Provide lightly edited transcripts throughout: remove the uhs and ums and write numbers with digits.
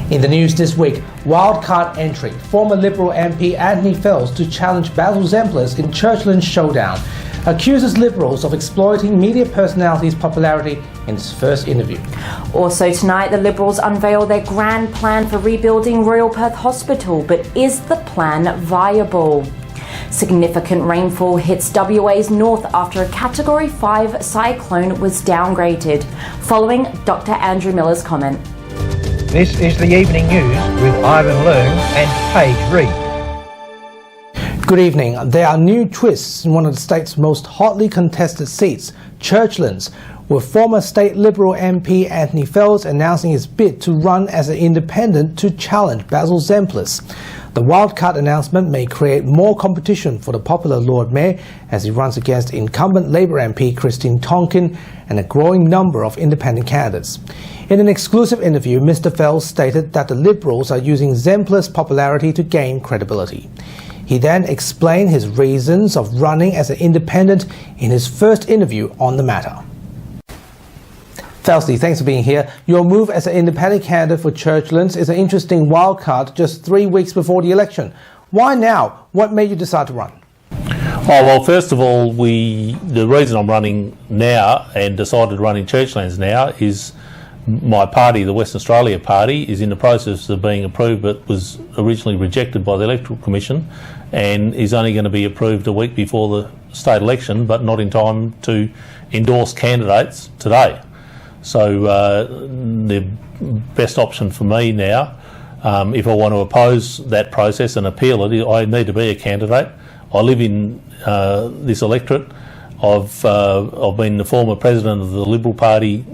In the news this week, wildcard entry, former Liberal MP Anthony Fels to challenge Basil Zempilas in Churchlands showdown, accuses Liberals of exploiting media personalities' popularity in his first interview. Also tonight, the Liberals unveil their grand plan for rebuilding Royal Perth Hospital, but is the plan viable? Significant rainfall hits WA's north after a Category 5 cyclone was downgraded. Following Dr. Andrew Miller's comment. This is the evening news with Ivan Leung and Paige Reid. Good evening. There are new twists in one of the state's most hotly contested seats, Churchlands, with former state Liberal MP Anthony Fels announcing his bid to run as an independent to challenge Basil Zempilas. The wildcard announcement may create more competition for the popular Lord Mayor as he runs against incumbent Labour MP Christine Tonkin and a growing number of independent candidates. In an exclusive interview, Mr. Fels stated that the Liberals are using Zempilas' popularity to gain credibility. He then explained his reasons of running as an independent in his first interview on the matter. Felsy, thanks for being here. Your move as an independent candidate for Churchlands is an interesting wildcard just 3 weeks before the election. Why now? What made you decide to run? Oh, well, first of all, the reason I'm running now and decided to run in Churchlands now is my party, the Western Australia Party, is in the process of being approved but was originally rejected by the Electoral Commission and is only going to be approved a week before the state election, but not in time to endorse candidates today. So the best option for me now, if I want to oppose that process and appeal it, I need to be a candidate. I live in this electorate. I've been the former president of the Liberal Party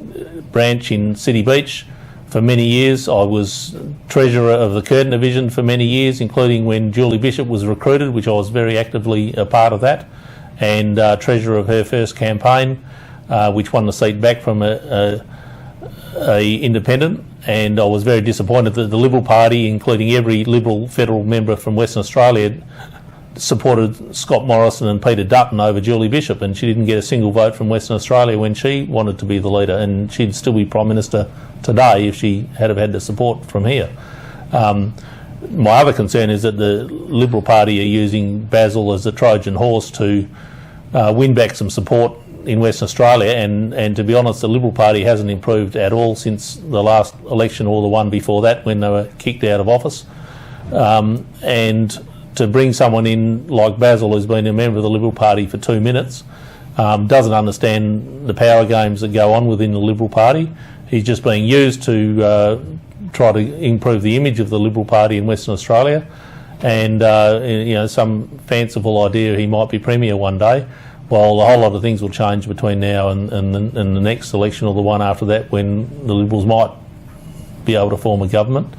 branch in City Beach for many years. I was treasurer of the Curtin division for many years, including when Julie Bishop was recruited, which I was very actively a part of that, and treasurer of her first campaign, which won the seat back from a independent. And I was very disappointed that the Liberal Party, including every Liberal federal member from Western Australia, supported Scott Morrison and Peter Dutton over Julie Bishop, and she didn't get a single vote from Western Australia when she wanted to be the leader, and she'd still be Prime Minister today if she had have had the support from here. My other concern is that the Liberal Party are using Basil as a Trojan horse to win back some support in Western Australia, and to be honest, the Liberal Party hasn't improved at all since the last election or the one before that when they were kicked out of office. And to bring someone in like Basil, who's been a member of the Liberal Party for 2 minutes, doesn't understand the power games that go on within the Liberal Party. He's just being used to try to improve the image of the Liberal Party in Western Australia, and some fanciful idea he might be Premier one day, while a whole lot of things will change between now and the next election or the one after that, when the Liberals might be able to form a government.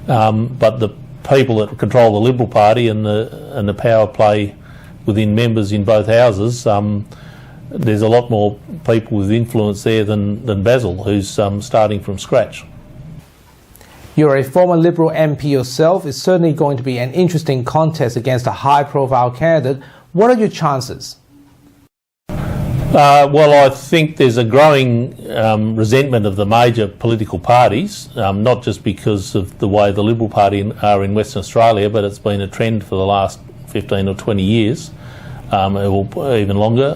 But the people that control the Liberal Party and the power play within members in both houses, there's a lot more people with influence there than Basil, who's starting from scratch. You're a former Liberal MP yourself. It's certainly going to be an interesting contest against a high-profile candidate. What are your chances? Well, I think there's a growing resentment of the major political parties, not just because of the way the Liberal Party are in Western Australia, but it's been a trend for the last 15 or 20 years, or even longer.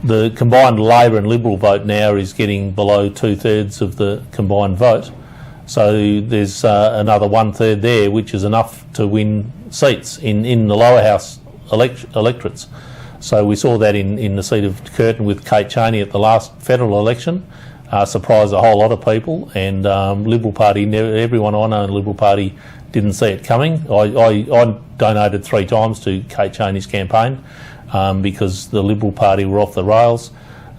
The combined Labor and Liberal vote now is getting below 2/3 of the combined vote. So there's another 1/3 there, which is enough to win seats in the lower house electorates. So we saw that in the seat of Curtin with Kate Chaney at the last federal election, surprised a whole lot of people, and Liberal Party, everyone I know in the Liberal Party didn't see it coming. I donated 3 times to Kate Chaney's campaign because the Liberal Party were off the rails.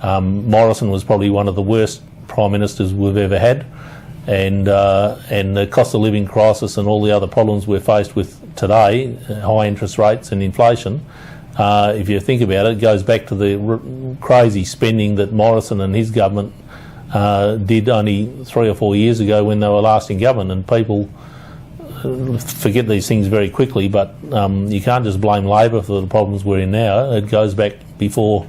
Morrison was probably one of the worst Prime Ministers we've ever had, and the cost of living crisis and all the other problems we're faced with today, high interest rates and inflation, if you think about it, it goes back to the crazy spending that Morrison and his government did only 3 or 4 years ago when they were last in government, and people forget these things very quickly, but you can't just blame Labor for the problems we're in now. It goes back before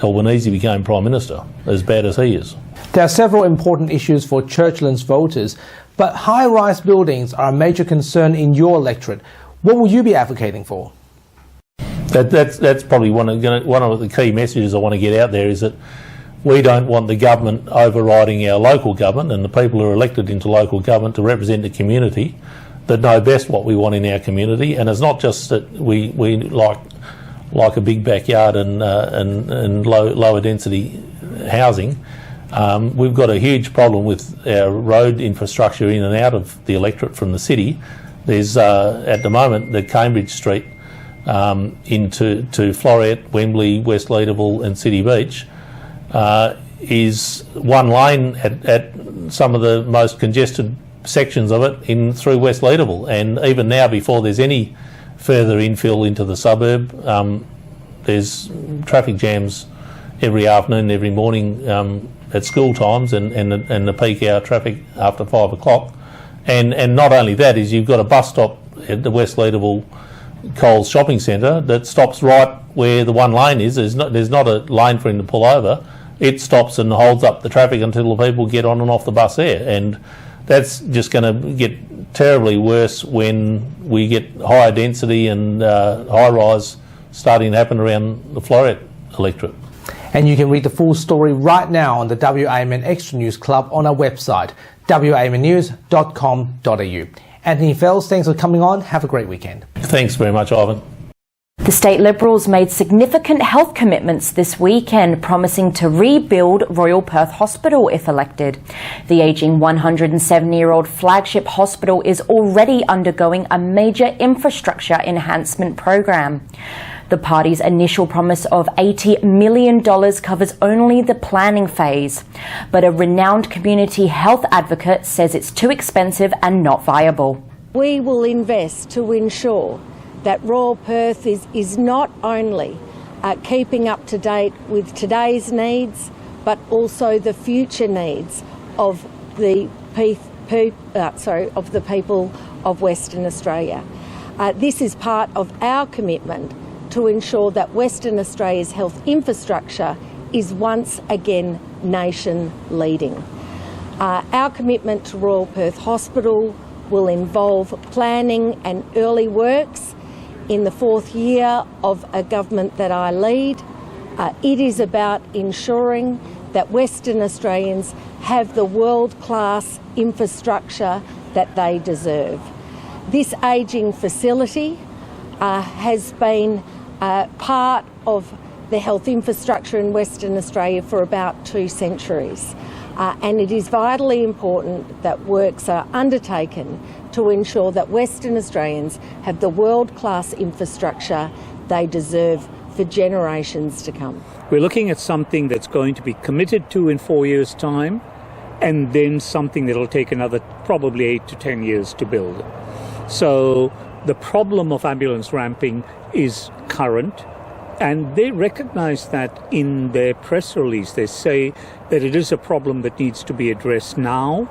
Albanese became Prime Minister, as bad as he is. There are several important issues for Churchlands voters, but high-rise buildings are a major concern in your electorate. What will you be advocating for? That's probably one of the key messages I want to get out there, is that we don't want the government overriding our local government and the people who are elected into local government to represent the community that know best what we want in our community. And it's not just that we like a big backyard and lower density housing. We've got a huge problem with our road infrastructure in and out of the electorate from the city. There's at the moment the Cambridge Street into Floreat, Wembley, West Leederville and City Beach is one lane at some of the most congested sections of it through West Leederville, and even now, before there's any further infill into the suburb, there's traffic jams every afternoon, every morning at school times, and the peak hour traffic after 5 o'clock. And not only that, is you've got a bus stop at the West Leederville Coles shopping centre that stops right where the one lane is. There's not a lane for him to pull over. It stops and holds up the traffic until the people get on and off the bus there. And that's just going to get terribly worse when we get higher density and high rise starting to happen around the Floreat electorate. And you can read the full story right now on the WAMN Extra News Club on our website, wamnews.com.au. Anthony Fels, thanks for coming on. Have a great weekend. Thanks very much, Ivan. The state Liberals made significant health commitments this weekend, promising to rebuild Royal Perth Hospital if elected. The ageing 170-year-old flagship hospital is already undergoing a major infrastructure enhancement program. The party's initial promise of $80 million covers only the planning phase, but a renowned community health advocate says it's too expensive and not viable. We will invest to ensure that Royal Perth is not only keeping up to date with today's needs, but also the future needs of the people of Western Australia. This is part of our commitment to ensure that Western Australia's health infrastructure is once again nation leading. Our commitment to Royal Perth Hospital will involve planning and early works in the 4th year of a government that I lead. It is about ensuring that Western Australians have the world-class infrastructure that they deserve. This ageing facility has been part of the health infrastructure in Western Australia for about 2 centuries. And it is vitally important that works are undertaken to ensure that Western Australians have the world-class infrastructure they deserve for generations to come. We're looking at something that's going to be committed to in 4 years' time, and then something that'll take another probably 8 to 10 years to build. So the problem of ambulance ramping is current, and they recognize that in their press release. They say that it is a problem that needs to be addressed now,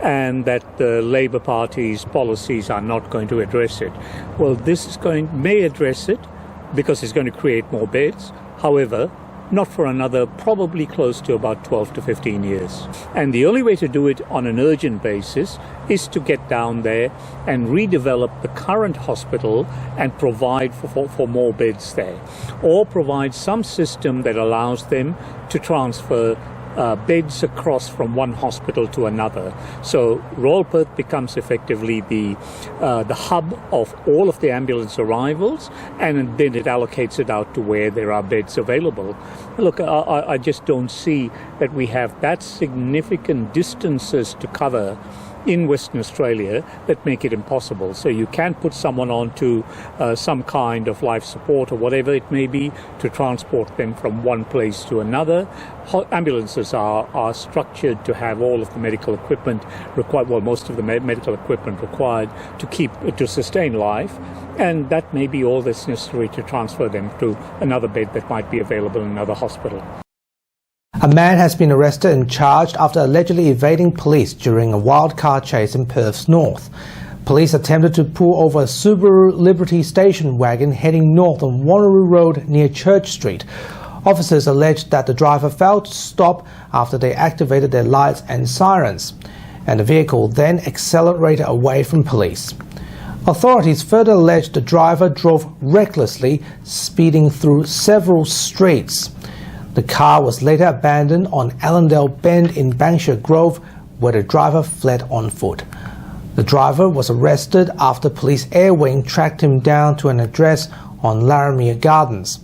and that the Labor Party's policies are not going to address it. Well, this may address it because it's going to create more beds. However, not for another probably close to about 12 to 15 years. And the only way to do it on an urgent basis is to get down there and redevelop the current hospital and provide for more beds there, or provide some system that allows them to transfer beds across from one hospital to another. So Royal Perth becomes effectively the hub of all of the ambulance arrivals, and then it allocates it out to where there are beds available. Look, I just don't see that we have that significant distances to cover in Western Australia that make it impossible. So you can't put someone onto some kind of life support or whatever it may be to transport them from one place to another. Ambulances are structured to have all of the medical equipment required, well, most of the medical equipment required to sustain life, and that may be all that's necessary to transfer them to another bed that might be available in another hospital. A man has been arrested and charged after allegedly evading police during a wild car chase in Perth's north. Police attempted to pull over a Subaru Liberty station wagon heading north on Wanneroo Road near Church Street. Officers alleged that the driver failed to stop after they activated their lights and sirens, and the vehicle then accelerated away from police. Authorities further alleged the driver drove recklessly, speeding through several streets. The car was later abandoned on Allendale Bend in Bankshire Grove, where the driver fled on foot. The driver was arrested after police air wing tracked him down to an address on Laramia Gardens.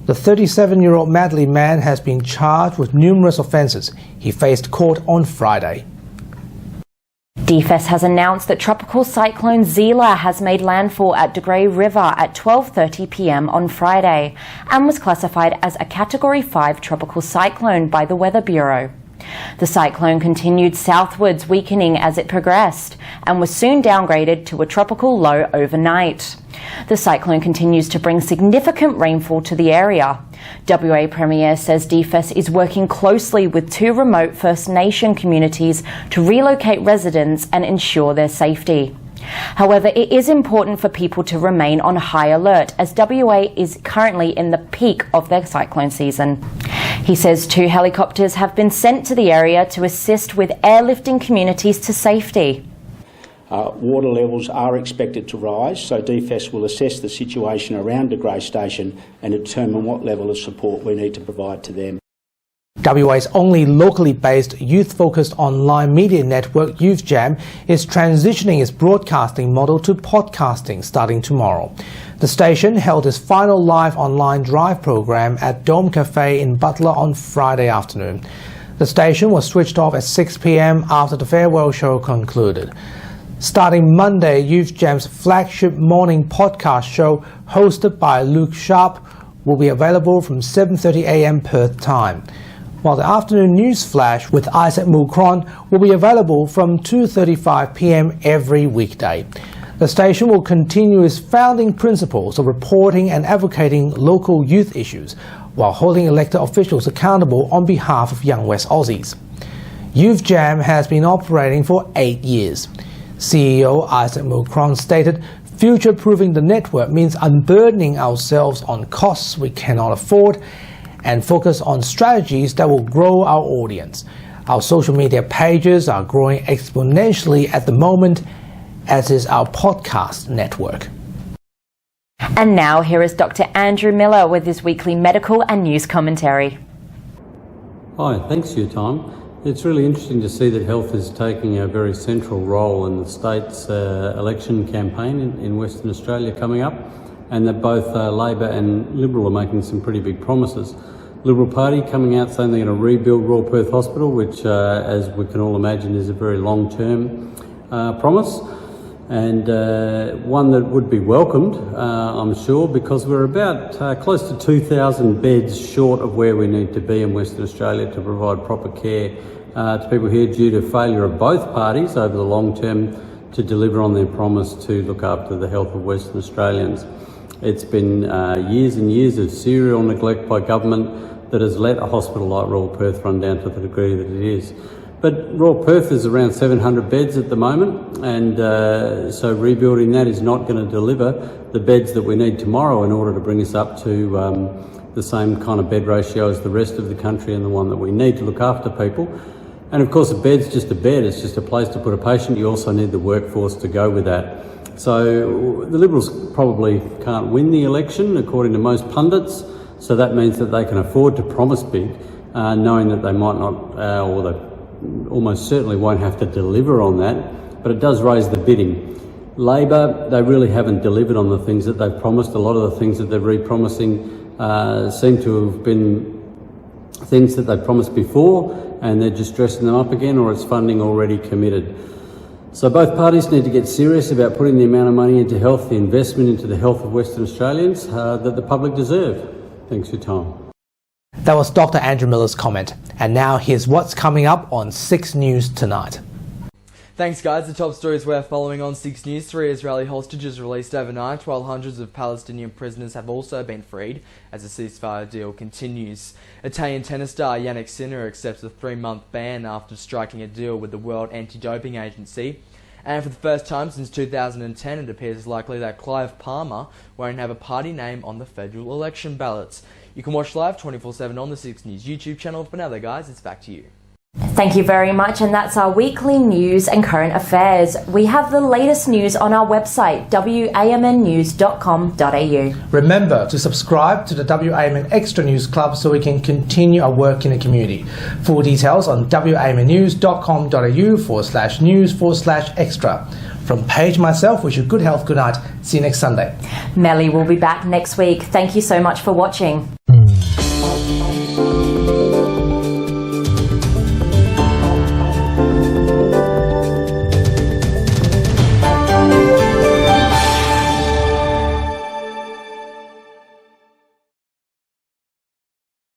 The 37-year-old Medley man has been charged with numerous offences. He faced court on Friday. DFES has announced that tropical cyclone Zila has made landfall at De Grey River at 12:30 p.m. on Friday and was classified as a Category 5 tropical cyclone by the Weather Bureau. The cyclone continued southwards, weakening as it progressed, and was soon downgraded to a tropical low overnight. The cyclone continues to bring significant rainfall to the area. WA Premier says DFES is working closely with 2 remote First Nation communities to relocate residents and ensure their safety. However, it is important for people to remain on high alert as WA is currently in the peak of their cyclone season. He says 2 helicopters have been sent to the area to assist with airlifting communities to safety. Water levels are expected to rise, so DFES will assess the situation around De Grey Station and determine what level of support we need to provide to them. WA's only locally based youth-focused online media network, Youth Jam, is transitioning its broadcasting model to podcasting starting tomorrow. The station held its final live online drive program at Dome Cafe in Butler on Friday afternoon. The station was switched off at 6 p.m. after the farewell show concluded. Starting Monday, Youth Jam's flagship morning podcast show, hosted by Luke Sharp, will be available from 7:30 a.m. Perth time, while the afternoon news flash with Isaac Mulcron will be available from 2:35 p.m. every weekday. The station will continue its founding principles of reporting and advocating local youth issues, while holding elected officials accountable on behalf of young West Aussies. Youth Jam has been operating for 8 years. CEO Isaac Mulcron stated, "Future-proofing the network means unburdening ourselves on costs we cannot afford and focus on strategies that will grow our audience. Our social media pages are growing exponentially at the moment, as is our podcast network." And now here is Dr. Andrew Miller with his weekly medical and news commentary. Hi, thanks for your time. It's really interesting to see that health is taking a very central role in the state's election campaign in Western Australia coming up, and that both Labor and Liberal are making some pretty big promises. Liberal Party coming out saying they're going to rebuild Royal Perth Hospital, which as we can all imagine is a very long-term promise, and one that would be welcomed, I'm sure, because we're about close to 2,000 beds short of where we need to be in Western Australia to provide proper care to people here due to failure of both parties over the long term to deliver on their promise to look after the health of Western Australians. It's been years and years of serial neglect by government that has let a hospital like Royal Perth run down to the degree that it is. But Royal Perth is around 700 beds at the moment, and so rebuilding that is not going to deliver the beds that we need tomorrow in order to bring us up to the same kind of bed ratio as the rest of the country and the one that we need to look after people. And of course a bed's just a bed, it's just a place to put a patient. You also need the workforce to go with that. So the Liberals probably can't win the election according to most pundits, so that means that they can afford to promise big, knowing that they might not, or they almost certainly won't have to deliver on that, but it does raise the bidding. Labor, they really haven't delivered on the things that they've promised. A lot of the things that they're re-promising seem to have been things that they've promised before, and they're just dressing them up again, or it's funding already committed. So both parties need to get serious about putting the amount of money into health, the investment into the health of Western Australians that the public deserve. Thanks for your time. That was Dr. Andrew Miller's comment. And now here's what's coming up on 6 News tonight. Thanks guys, the top stories we're following on 6 News. 3 Israeli hostages released overnight, while hundreds of Palestinian prisoners have also been freed as the ceasefire deal continues. Italian tennis star Yannick Sinner accepts a 3-month ban after striking a deal with the World Anti-Doping Agency. And for the first time since 2010, it appears likely that Clive Palmer won't have a party name on the federal election ballots. You can watch live 24/7 on the 6 News YouTube channel. But now though, guys, it's back to you. Thank you very much, and that's our weekly news and current affairs. We have the latest news on our website, wamnnews.com.au. Remember to subscribe to the WAMN Extra News Club so we can continue our work in the community. Full details on wamnnews.com.au/news/extra. From Paige myself, wish you good health, good night. See you next Sunday. Melly will be back next week. Thank you so much for watching.